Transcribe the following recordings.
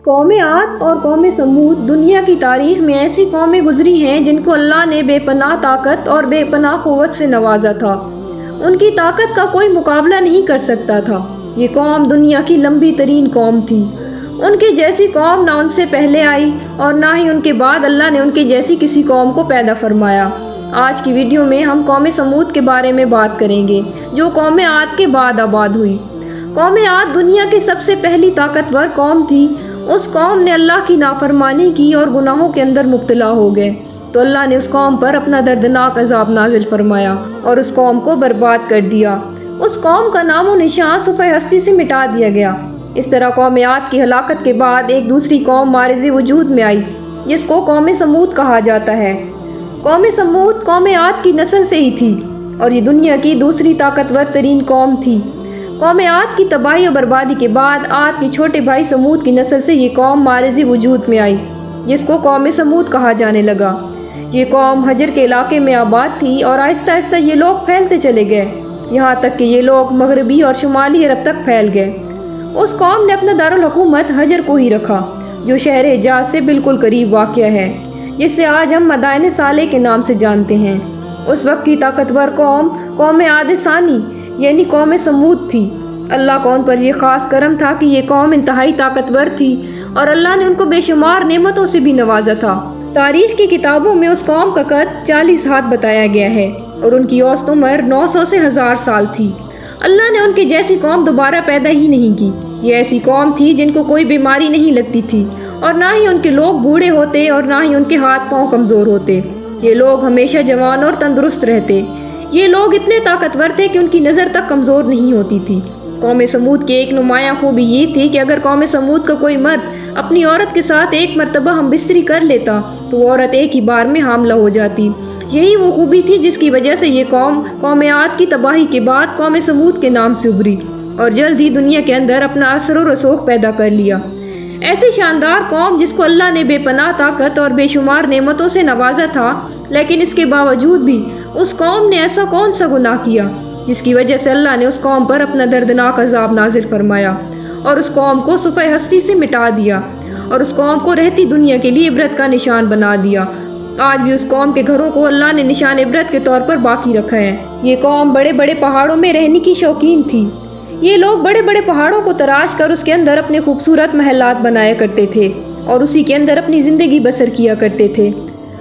قوم عاد اور قوم سمود دنیا کی تاریخ میں ایسی قومیں گزری ہیں جن کو اللہ نے بے پناہ طاقت اور بے پناہ قوت سے نوازا تھا۔ ان کی طاقت کا کوئی مقابلہ نہیں کر سکتا تھا۔ یہ قوم دنیا کی لمبی ترین قوم تھی۔ ان کی جیسی قوم نہ ان سے پہلے آئی اور نہ ہی ان کے بعد اللہ نے ان کے جیسی کسی قوم کو پیدا فرمایا۔ آج کی ویڈیو میں ہم قوم سمود کے بارے میں بات کریں گے جو قوم عاد کے بعد آباد ہوئی۔ قوم عاد دنیا کی سب سے پہلی طاقتور قوم تھی۔ اس قوم نے اللہ کی نافرمانی کی اور گناہوں کے اندر مبتلا ہو گئے تو اللہ نے اس قوم پر اپنا دردناک عذاب نازل فرمایا اور اس قوم کو برباد کر دیا۔ اس قوم کا نام و نشان صفحہ ہستی سے مٹا دیا گیا۔ اس طرح قوم عاد کی ہلاکت کے بعد ایک دوسری قوم معرض وجود میں آئی جس کو قوم سمود کہا جاتا ہے۔ قوم سمود قوم عاد کی نسل سے ہی تھی اور یہ دنیا کی دوسری طاقتور ترین قوم تھی۔ قوم عاد کی تباہی و بربادی کے بعد عاد کے چھوٹے بھائی سمود کی نسل سے یہ قوم معرض وجود میں آئی جس کو قوم سمود کہا جانے لگا۔ یہ قوم حجر کے علاقے میں آباد تھی اور آہستہ آہستہ یہ لوگ پھیلتے چلے گئے یہاں تک کہ یہ لوگ مغربی اور شمالی عرب تک پھیل گئے۔ اس قوم نے اپنا دارالحکومت حجر کو ہی رکھا جو شہر حجاز سے بالکل قریب واقع ہے جسے آج ہم مدائن صالح کے نام سے جانتے ہیں۔ اس وقت کی طاقتور قوم عاد ثانی یعنی قوم سمود تھی۔ اللہ کو ان پر یہ خاص کرم تھا کہ یہ قوم انتہائی طاقتور تھی اور اللہ نے ان کو بے شمار نعمتوں سے بھی نوازا تھا۔ تاریخ کی کتابوں میں اس قوم کا قد 40 ہاتھ بتایا گیا ہے اور ان کی اوسط عمر 900 سے 1000 سال تھی۔ اللہ نے ان کی جیسی قوم دوبارہ پیدا ہی نہیں کی۔ یہ ایسی قوم تھی جن کو کوئی بیماری نہیں لگتی تھی اور نہ ہی ان کے لوگ بوڑھے ہوتے اور نہ ہی ان کے ہاتھ پاؤں کمزور ہوتے۔ یہ لوگ ہمیشہ جوان اور تندرست رہتے۔ یہ لوگ اتنے طاقتور تھے کہ ان کی نظر تک کمزور نہیں ہوتی تھی۔ قوم سمود کی ایک نمایاں خوبی یہ تھی کہ اگر قوم سمود کا کوئی مرد اپنی عورت کے ساتھ ایک مرتبہ ہم بستری کر لیتا تو وہ عورت ایک ہی بار میں حاملہ ہو جاتی۔ یہی وہ خوبی تھی جس کی وجہ سے یہ قوم عاد کی تباہی کے بعد قوم سمود کے نام سے ابھری اور جلد ہی دنیا کے اندر اپنا اثر و رسوخ پیدا کر لیا۔ ایسی شاندار قوم جس کو اللہ نے بے پناہ طاقت اور بے شمار نعمتوں سے نوازا تھا، لیکن اس کے باوجود بھی اس قوم نے ایسا کون سا گناہ کیا جس کی وجہ سے اللہ نے اس قوم پر اپنا دردناک عذاب نازل فرمایا اور اس قوم کو صفحہ ہستی سے مٹا دیا اور اس قوم کو رہتی دنیا کے لیے عبرت کا نشان بنا دیا۔ آج بھی اس قوم کے گھروں کو اللہ نے نشان عبرت کے طور پر باقی رکھا ہے۔ یہ قوم بڑے بڑے پہاڑوں میں رہنے کی شوقین تھی۔ یہ لوگ بڑے بڑے پہاڑوں کو تراش کر اس کے اندر اپنے خوبصورت محلات بنایا کرتے تھے اور اسی کے اندر اپنی زندگی بسر کیا کرتے تھے۔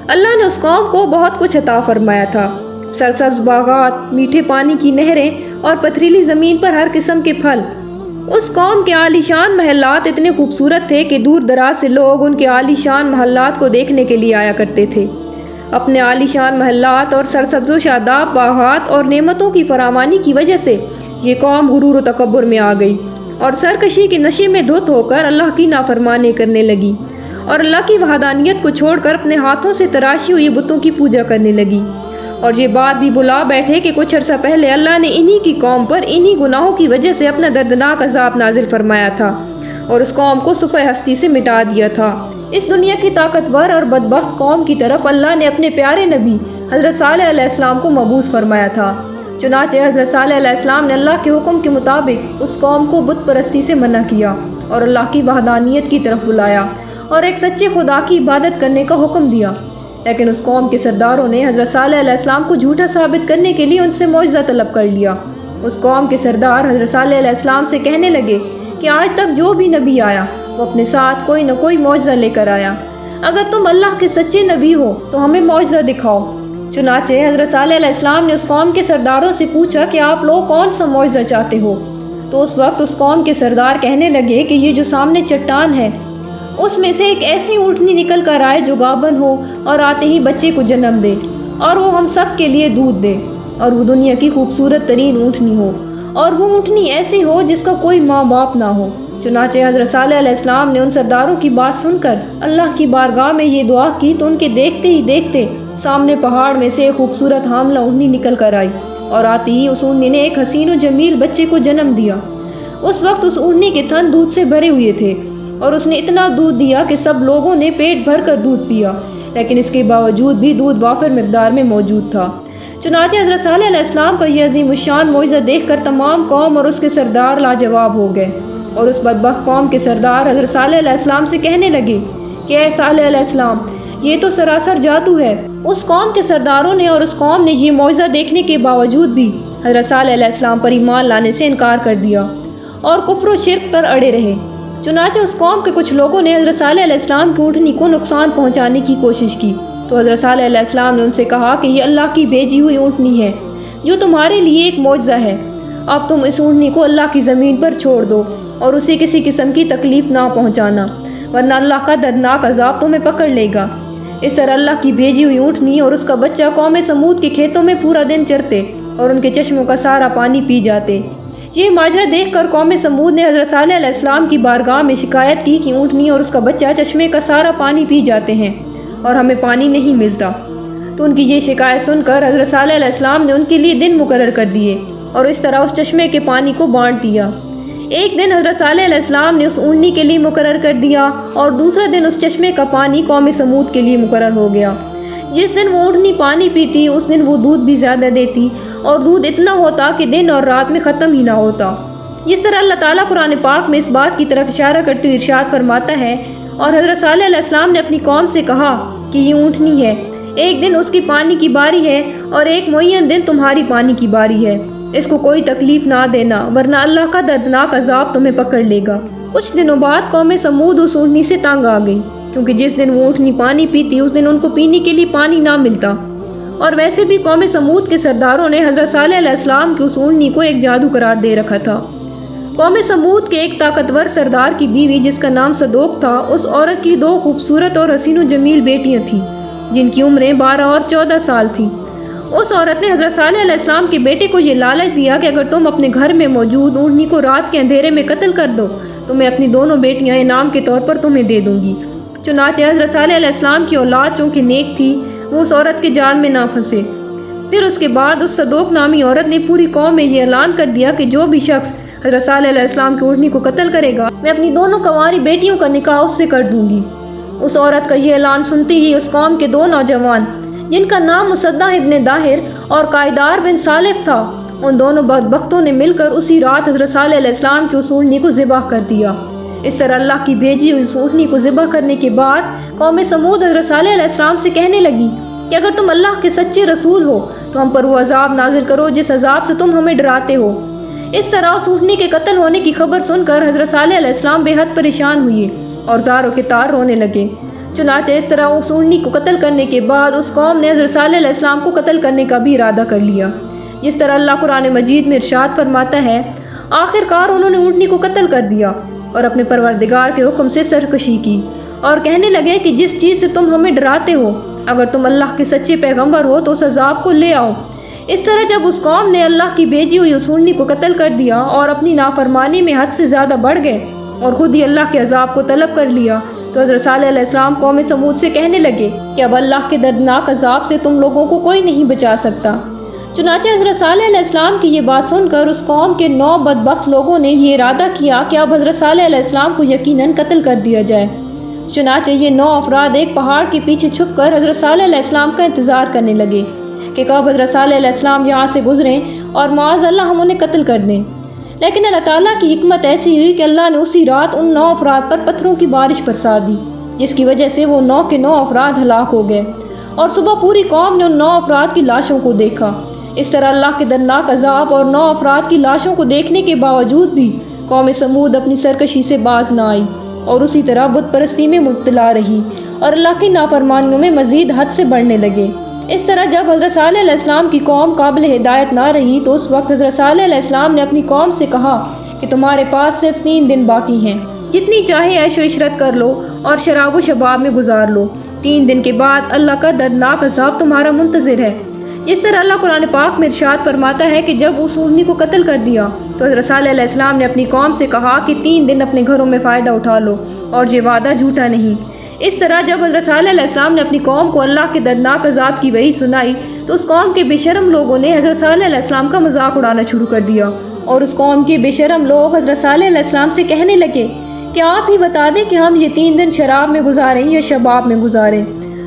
اللہ نے اس قوم کو بہت کچھ عطا فرمایا تھا۔ سرسبز باغات، میٹھے پانی کی نہریں اور پتھریلی زمین پر ہر قسم کے پھل۔ اس قوم کے عالیشان محلات اتنے خوبصورت تھے کہ دور دراز سے لوگ ان کے عالیشان محلات کو دیکھنے کے لیے آیا کرتے تھے۔ اپنے عالیشان محلات اور سرسبز و شاداب باغات اور نعمتوں کی فراوانی کی وجہ سے یہ قوم غرور و تکبر میں آ گئی اور سرکشی کے نشے میں دھت ہو کر اللہ کی نافرمانی کرنے لگی اور اللہ کی وحدانیت کو چھوڑ کر اپنے ہاتھوں سے تراشی ہوئی بتوں کی پوجا کرنے لگی۔ اور یہ بات بھی بلا بیٹھے کہ کچھ عرصہ پہلے اللہ نے انہی کی قوم پر انہی گناہوں کی وجہ سے اپنا دردناک عذاب نازل فرمایا تھا اور اس قوم کو صفحہ ہستی سے مٹا دیا تھا۔ اس دنیا کی طاقتور اور بدبخت قوم کی طرف اللہ نے اپنے پیارے نبی حضرت صالح علیہ السلام کو مبعوث فرمایا تھا۔ چنانچہ حضرت صالح علیہ السلام نے اللہ کے حکم کے مطابق اس قوم کو بت پرستی سے منع کیا اور اللہ کی وحدانیت کی طرف بلایا اور ایک سچے خدا کی عبادت کرنے کا حکم دیا۔ لیکن اس قوم کے سرداروں نے حضرت صالح علیہ السلام کو جھوٹا ثابت کرنے کے لیے ان سے معجزہ طلب کر لیا۔ اس قوم کے سردار حضرت صالح علیہ السلام سے کہنے لگے کہ آج تک جو بھی نبی آیا وہ اپنے ساتھ کوئی نہ کوئی معجزہ لے کر آیا۔ اگر تم اللہ کے سچے نبی ہو تو ہمیں معجزہ دکھاؤ۔ چنانچہ حضرت صالح علیہ السلام نے اس قوم کے سرداروں سے پوچھا کہ آپ لوگ کون سا معجزہ چاہتے ہو؟ تو اس وقت اس قوم کے سردار کہنے لگے کہ یہ جو سامنے چٹان ہے اس میں سے ایک ایسی اونٹنی نکل کر آئے جو گابن ہو اور آتے ہی بچے کو جنم دے اور وہ ہم سب کے لیے دودھ دے اور وہ دنیا کی خوبصورت ترین اونٹنی ہو اور وہ اونٹنی ایسی ہو جس کا کوئی ماں باپ نہ ہو۔ چنانچہ حضرت صالح علیہ السلام نے ان سرداروں کی بات سن کر اللہ کی بارگاہ میں یہ دعا کی تو ان کے دیکھتے ہی دیکھتے سامنے پہاڑ میں سے ایک خوبصورت حاملہ اونٹنی نکل کر آئی اور آتے ہی اس اونٹنی نے ایک حسین و جمیل بچے کو جنم دیا۔ اس وقت اس اونٹنی کے تھن دودھ سے بھرے ہوئے تھے اور اس نے اتنا دودھ دیا کہ سب لوگوں نے پیٹ بھر کر دودھ پیا، لیکن اس کے باوجود بھی دودھ وافر مقدار میں موجود تھا۔ چنانچہ حضرت صالح علیہ السلام کا یہ عظیم الشان معجزہ دیکھ کر تمام قوم اور اس کے سردار لاجواب ہو گئے۔ اور اس بدبخت قوم کے سردار حضرت صالح علیہ السلام سے کہنے لگے کہ اے صالح علیہ السلام، یہ تو سراسر جادو ہے۔ اس قوم کے سرداروں نے اور اس قوم نے یہ معجزہ دیکھنے کے باوجود بھی حضرت صالح علیہ السلام پر ایمان لانے سے انکار کر دیا اور کفر و شرک پر اڑے رہے۔ چنانچہ اس قوم کے کچھ لوگوں نے حضرت صالح علیہ السلام کی اونٹنی کو نقصان پہنچانے کی کوشش کی، تو حضرت صالح علیہ السلام نے ان سے کہا کہ یہ اللہ کی بھیجی ہوئی اونٹنی ہے جو تمہارے لیے ایک معجزہ ہے۔ اب تم اس اونٹنی کو اللہ کی زمین پر چھوڑ دو اور اسے کسی قسم کی تکلیف نہ پہنچانا، ورنہ اللہ کا دردناک عذاب تمہیں پکڑ لے گا۔ اس طرح اللہ کی بھیجی ہوئی اونٹنی اور اس کا بچہ قوم سمود کے کھیتوں میں پورا دن چرتے اور ان کے چشموں کا سارا پانی پی جاتے۔ یہ ماجرا دیکھ کر قوم سمود نے حضرت صالح علیہ السلام کی بارگاہ میں شکایت کی کہ اونٹنی اور اس کا بچہ چشمے کا سارا پانی پی جاتے ہیں اور ہمیں پانی نہیں ملتا۔ تو ان کی یہ شکایت سن کر حضرت صالح علیہ السلام نے ان کے لیے دن مقرر کر دیے اور اس طرح اس چشمے کے پانی کو بانٹ دیا۔ ایک دن حضرت صالح علیہ السلام نے اس اونٹنی کے لیے مقرر کر دیا اور دوسرا دن اس چشمے کا پانی قوم سمود کے لیے مقرر ہو گیا۔ جس دن وہ اونٹنی پانی پیتی اس دن وہ دودھ بھی زیادہ دیتی اور دودھ اتنا ہوتا کہ دن اور رات میں ختم ہی نہ ہوتا۔ جس طرح اللہ تعالیٰ قرآن پاک میں اس بات کی طرف اشارہ کرتے ہوئے ارشاد فرماتا ہے، اور حضرت صالح علیہ السلام نے اپنی قوم سے کہا کہ یہ اونٹنی ہے، ایک دن اس کی پانی کی باری ہے اور ایک معین دن تمہاری پانی کی باری ہے، اس کو کوئی تکلیف نہ دینا ورنہ اللہ کا دردناک عذاب تمہیں پکڑ لے گا۔ کچھ دنوں بعد قوم سمود اس اونٹنی سے تنگ آ گئی، کیونکہ جس دن وہ اونٹنی پانی پیتی اس دن ان کو پینے کے لیے پانی نہ ملتا، اور ویسے بھی قوم سمود کے سرداروں نے حضرت صالح علیہ السلام کی اس اونٹنی کو ایک جادو قرار دے رکھا تھا۔ قوم سمود کے ایک طاقتور سردار کی بیوی جس کا نام صدوق تھا، اس عورت کی 2 خوبصورت اور حسین و جمیل بیٹیاں تھیں جن کی عمریں 12 اور 14 سال تھیں۔ اس عورت نے حضرت صالح علیہ السلام کے بیٹے کو یہ لالچ دیا کہ اگر تم اپنے گھر میں موجود اونٹنی کو رات کے اندھیرے میں قتل کر دو تو میں اپنی دونوں بیٹیاں انعام کے طور پر تمہیں دے دوں گی۔ چنانچہ حضرت صالح علیہ السلام کی اولاد چونکہ نیک تھی وہ اس عورت کے جال میں نہ پھنسے۔ پھر اس کے بعد اس صدوق نامی عورت نے پوری قوم میں یہ اعلان کر دیا کہ جو بھی شخص حضرت صالح علیہ السلام کی اونٹنی کو قتل کرے گا میں اپنی دونوں کنواری بیٹیوں کا نکاح اس سے کر دوں گی۔ اس عورت کا یہ اعلان سنتے ہی اس قوم کے 2 نوجوان جن کا نام مصدع ابن داہر اور قائدار بن صالف تھا، ان دونوں بدبختوں نے مل کر اسی رات حضرت صالح علیہ السلام کی اس اونٹنی کو ذبح کر دیا۔ اس طرح اللہ کی بھیجی ہوئی اس اونٹنی کو ذبح کرنے کے بعد قوم سمود حضرت صالح علیہ السلام سے کہنے لگی کہ اگر تم اللہ کے سچے رسول ہو تو ہم پر وہ عذاب نازل کرو جس عذاب سے تم ہمیں ڈراتے ہو۔ اس طرح اس اونٹنی کے قتل ہونے کی خبر سن کر حضرت صالح علیہ السلام بے حد پریشان ہوئے اور زار و کتار رونے لگے۔ چنانچہ اس طرح اس اونٹنی کو قتل کرنے کے بعد اس قوم نے حضرت صالح علیہ السلام کو قتل کرنے کا بھی ارادہ کر لیا۔ جس طرح اللہ قرآن مجید میں ارشاد فرماتا ہے، آخر کار انہوں نے اونٹنی کو قتل کر دیا اور اپنے پروردگار کے حکم سے سرکشی کی اور کہنے لگے کہ جس چیز سے تم ہمیں ڈراتے ہو اگر تم اللہ کے سچے پیغمبر ہو تو اس عذاب کو لے آؤ۔ اس طرح جب اس قوم نے اللہ کی بھیجی ہوئی اس اونٹنی کو قتل کر دیا اور اپنی نافرمانی میں حد سے زیادہ بڑھ گئے اور خود ہی اللہ کے عذاب کو طلب کر لیا، تو حضرت صالح علیہ السلام قوم سمود سے کہنے لگے کہ اب اللہ کے دردناک عذاب سے تم لوگوں کو کوئی نہیں بچا سکتا۔ چنانچہ حضرت صالح علیہ السلام کی یہ بات سن کر اس قوم کے 9 بدبخت لوگوں نے یہ ارادہ کیا کہ اب حضرت صالح علیہ السلام کو یقیناً قتل کر دیا جائے۔ چنانچہ یہ 9 افراد ایک پہاڑ کے پیچھے چھپ کر حضرت صالح علیہ السلام کا انتظار کرنے لگے کہ کب حضرت صالح علیہ السلام یہاں سے گزریں اور معاذ اللہ ہم انہیں قتل کر دیں۔ لیکن اللہ تعالیٰ کی حکمت ایسی ہوئی کہ اللہ نے اسی رات ان 9 افراد پر پتھروں کی بارش برسا دی، جس کی وجہ سے وہ 9 کے 9 افراد ہلاک ہو گئے اور صبح پوری قوم نے ان 9 افراد کی لاشوں کو دیکھا۔ اس طرح اللہ کے دردناک عذاب اور 9 افراد کی لاشوں کو دیکھنے کے باوجود بھی قوم سمود اپنی سرکشی سے باز نہ آئی اور اسی طرح بت پرستی میں مبتلا رہی اور اللہ کی نافرمانیوں میں مزید حد سے بڑھنے لگے۔ اس طرح جب حضرت صالح علیہ السلام کی قوم قابل ہدایت نہ رہی تو اس وقت حضرت صالح علیہ السلام نے اپنی قوم سے کہا کہ تمہارے پاس صرف 3 دن باقی ہیں، جتنی چاہے عیش و عشرت کر لو اور شراب و شباب میں گزار لو، 3 دن کے بعد اللہ کا دردناک عذاب تمہارا منتظر ہے۔ جس طرح اللہ قرآن پاک میں ارشاد فرماتا ہے کہ جب اس اونٹنی کو قتل کر دیا تو حضرت صالح علیہ السلام نے اپنی قوم سے کہا کہ 3 دن اپنے گھروں میں فائدہ اٹھا لو اور یہ وعدہ جھوٹا نہیں۔ اس طرح جب حضرت صالح علیہ السلام نے اپنی قوم کو اللہ کے دردناک عذاب کی وحی سنائی تو اس قوم کے بے شرم لوگوں نے حضرت صالح علیہ السلام کا مذاق اڑانا شروع کر دیا اور اس قوم کے بے شرم لوگ حضرت صالح علیہ السلام سے کہنے لگے کہ آپ ہی بتا دیں کہ ہم یہ 3 دن شراب میں گزاریں یا شباب میں گزاریں۔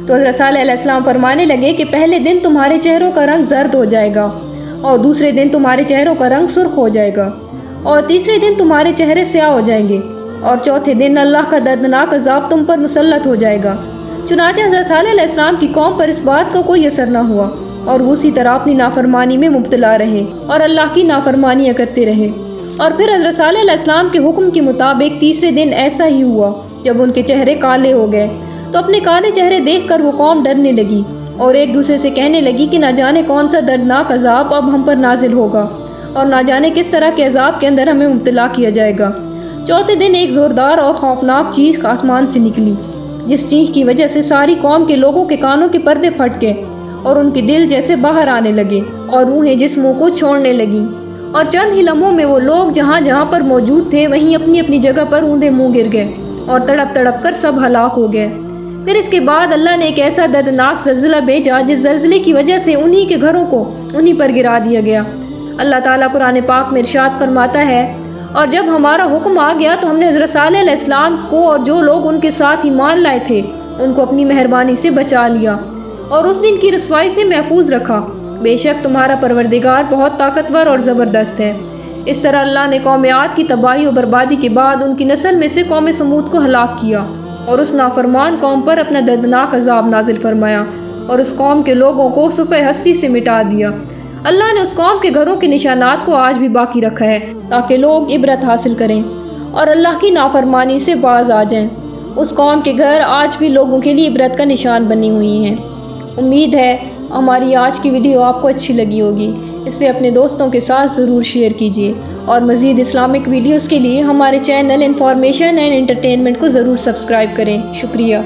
تو حضرت صالح علیہ السلام فرمانے لگے کہ پہلے دن تمہارے چہروں کا رنگ زرد ہو جائے گا اور دوسرے دن تمہارے چہروں کا رنگ سرخ ہو جائے گا اور تیسرے دن تمہارے چہرے سیاہ ہو جائیں گے، اور چوتھے دن اللہ کا دردناک عذاب تم پر مسلط ہو جائے گا۔ چنانچہ حضرت صالح علیہ السلام کی قوم پر اس بات کا کوئی اثر نہ ہوا، اور وہ اسی طرح اپنی نافرمانی میں مبتلا رہے اور اللہ کی نافرمانیاں کرتے رہے۔ اور پھر حضرت صالح علیہ السلام کے حکم کے مطابق تیسرے دن ایسا ہی ہوا، جب ان کے چہرے کالے ہو گئے تو اپنے کالے چہرے دیکھ کر وہ قوم ڈرنے لگی اور ایک دوسرے سے کہنے لگی کہ نہ جانے کون سا دردناک عذاب اب ہم پر نازل ہوگا، اور نہ جانے کس طرح کے عذاب کے اندر ہمیں مبتلا کیا جائے گا۔ چوتھے دن ایک زوردار اور خوفناک چیخ آسمان سے نکلی، جس چیخ کی وجہ سے ساری قوم کے لوگوں کے کانوں کے پردے پھٹ گئے اور ان کے دل جیسے باہر آنے لگے اور روحیں جسموں کو چھوڑنے لگیں، اور چند ہی لمحوں میں وہ لوگ جہاں جہاں پر موجود تھے وہیں اپنی اپنی جگہ پر اوندے منہ گر گئے اور تڑپ تڑپ کر سب ہلاک ہو گئے۔ پھر اس کے بعد اللہ نے ایک ایسا دردناک زلزلہ بھیجا جس زلزلے کی وجہ سے انہی کے گھروں کو انہی پر گرا دیا گیا۔ اللہ تعالیٰ قرآن پاک میں ارشاد فرماتا ہے، اور جب ہمارا حکم آ گیا تو ہم نے حضرت صالح علیہ السلام کو اور جو لوگ ان کے ساتھ ایمان لائے تھے ان کو اپنی مہربانی سے بچا لیا اور اس دن کی رسوائی سے محفوظ رکھا۔ بے شک تمہارا پروردگار بہت طاقتور اور زبردست ہے۔ اس طرح اللہ نے قوم عاد کی تباہی و بربادی کے بعد ان کی نسل میں سے قوم سمود کو ہلاک کیا اور اس نافرمان قوم پر اپنا دردناک عذاب نازل فرمایا اور اس قوم کے لوگوں کو صفحہ ہستی سے مٹا دیا۔ اللہ نے اس قوم کے گھروں کے نشانات کو آج بھی باقی رکھا ہے تاکہ لوگ عبرت حاصل کریں اور اللہ کی نافرمانی سے باز آ جائیں۔ اس قوم کے گھر آج بھی لوگوں کے لیے عبرت کا نشان بنی ہوئی ہیں۔ امید ہے ہماری آج کی ویڈیو آپ کو اچھی لگی ہوگی۔ اسے اپنے دوستوں کے ساتھ ضرور شیئر کیجیے اور مزید اسلامک ویڈیوز کے لیے ہمارے چینل انفارمیشن اینڈ انٹرٹینمنٹ کو ضرور سبسکرائب کریں۔ شکریہ۔